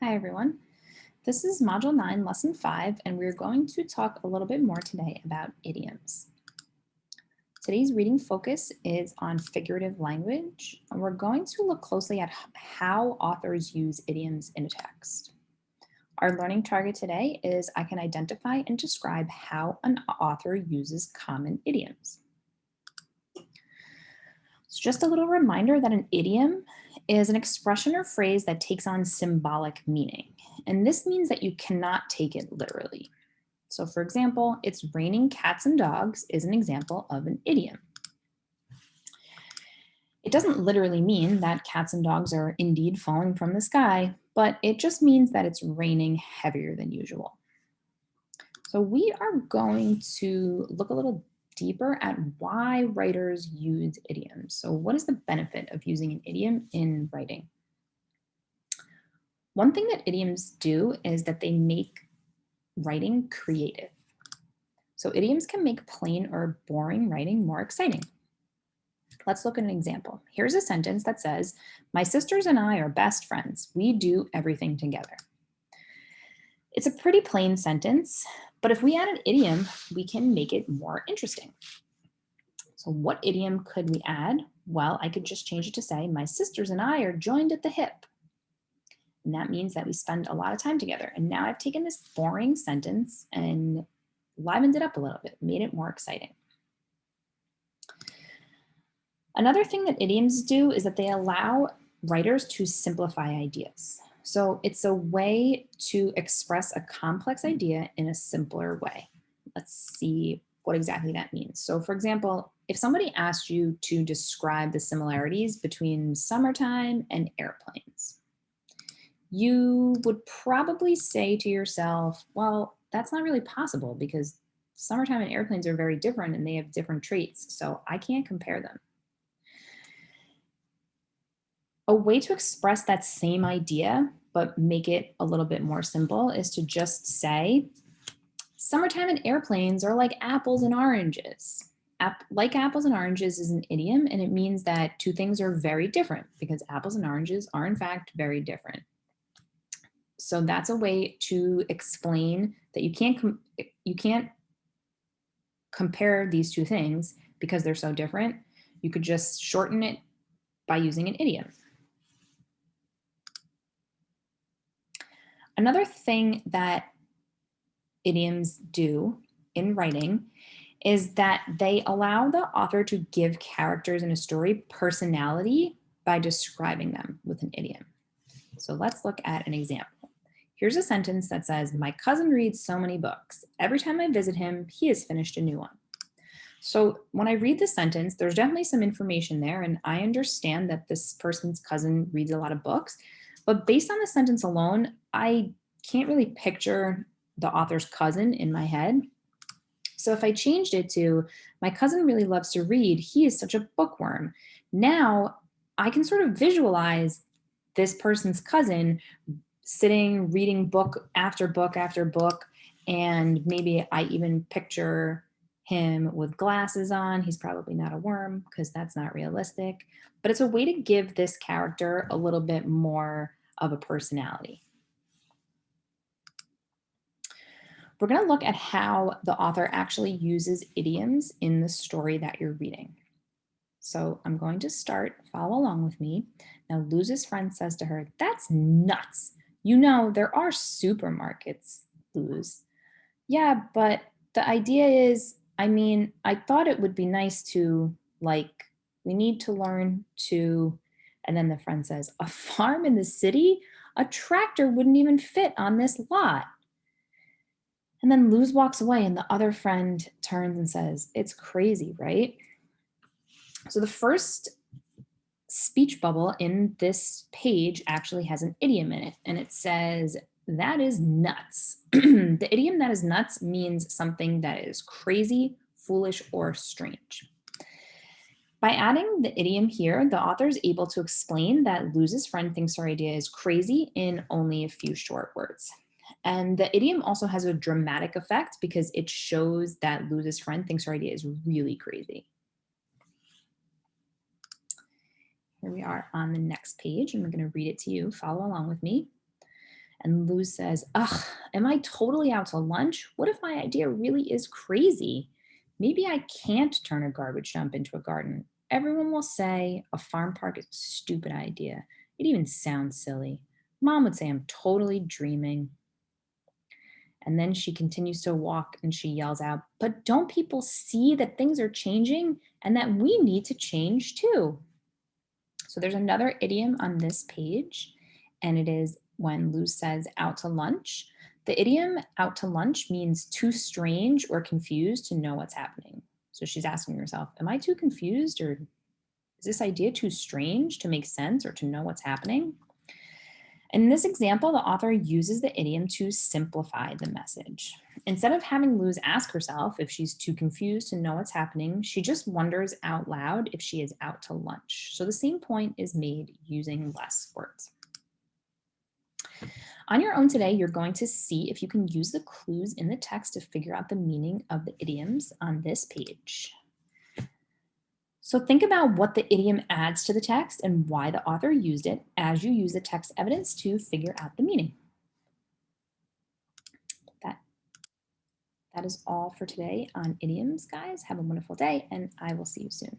Hi, everyone. This is Module 9, Lesson 5, and we're going to talk a little bit more today about idioms. Today's reading focus is on figurative language, and we're going to look closely at how authors use idioms in a text. Our learning target today is I can identify and describe how an author uses common idioms. So just a little reminder that an idiom is an expression or phrase that takes on symbolic meaning. And this means that you cannot take it literally. So for example, it's raining cats and dogs is an example of an idiom. It doesn't literally mean that cats and dogs are indeed falling from the sky, but it just means that it's raining heavier than usual. So we are going to look a little deeper at why writers use idioms. So what is the benefit of using an idiom in writing? One thing that idioms do is that they make writing creative. So idioms can make plain or boring writing more exciting. Let's look at an example. Here's a sentence that says, "My sisters and I are best friends. We do everything together." It's a pretty plain sentence, but if we add an idiom, we can make it more interesting. So what idiom could we add? Well, I could just change it to say, "My sisters and I are joined at the hip." And that means that we spend a lot of time together. And now I've taken this boring sentence and livened it up a little bit, made it more exciting. Another thing that idioms do is that they allow writers to simplify ideas. So it's a way to express a complex idea in a simpler way. Let's see what exactly that means. So for example, if somebody asked you to describe the similarities between summertime and airplanes, you would probably say to yourself, well, that's not really possible because summertime and airplanes are very different and they have different traits, so I can't compare them. A way to express that same idea, but make it a little bit more simple, is to just say, "Summertime and airplanes are like apples and oranges." Like apples and oranges is an idiom, and it means that two things are very different because apples and oranges are, in fact, very different. So that's a way to explain that you can't compare these two things because they're so different. You could just shorten it by using an idiom. Another thing that idioms do in writing is that they allow the author to give characters in a story personality by describing them with an idiom. So let's look at an example. Here's a sentence that says, "My cousin reads so many books. Every time I visit him, he has finished a new one." So when I read the sentence, there's definitely some information there, and I understand that this person's cousin reads a lot of books. But based on the sentence alone, I can't really picture the author's cousin in my head. So if I changed it to, "My cousin really loves to read. He is such a bookworm." Now I can sort of visualize this person's cousin sitting reading book after book after book. And maybe I even picture him with glasses on. He's probably not a worm because that's not realistic. But it's a way to give this character a little bit more of a personality. We're going to look at how the author actually uses idioms in the story that you're reading. So I'm going to start, follow along with me. Now, Luz's friend says to her, "That's nuts. You know, there are supermarkets, Luz." "Yeah, but the idea is, I thought it would be nice to, like, we need to learn to," and then the friend says, "A farm in the city? A tractor wouldn't even fit on this lot." And then Luz walks away, and the other friend turns and says, "It's crazy, right?" So the first speech bubble in this page actually has an idiom in it, and it says, "That is nuts." The idiom "that is nuts" means something that is crazy, foolish, or strange. By adding the idiom here, the author is able to explain that Luz's friend thinks her idea is crazy in only a few short words. And the idiom also has a dramatic effect because it shows that Luz's friend thinks her idea is really crazy. Here we are on the next page, and we're going to read it to you. Follow along with me. And Luz says, ugh, am I totally out to lunch? What if my idea really is crazy? Maybe I can't turn a garbage dump into a garden. Everyone will say a farm park is a stupid idea. It even sounds silly. Mom would say I'm totally dreaming. And then she continues to walk and she yells out, but don't people see that things are changing and that we need to change too? So there's another idiom on this page, and it is when Luz says out to lunch. The idiom out to lunch means too strange or confused to know what's happening. So she's asking herself, am I too confused, or is this idea too strange to make sense or to know what's happening? In this example, the author uses the idiom to simplify the message. Instead of having Luz ask herself if she's too confused to know what's happening, she just wonders out loud if she is out to lunch. So the same point is made using less words. On your own today, you're going to see if you can use the clues in the text to figure out the meaning of the idioms on this page. So think about what the idiom adds to the text and why the author used it as you use the text evidence to figure out the meaning. That That is all for today on idioms, guys. Have a wonderful day, and I will see you soon.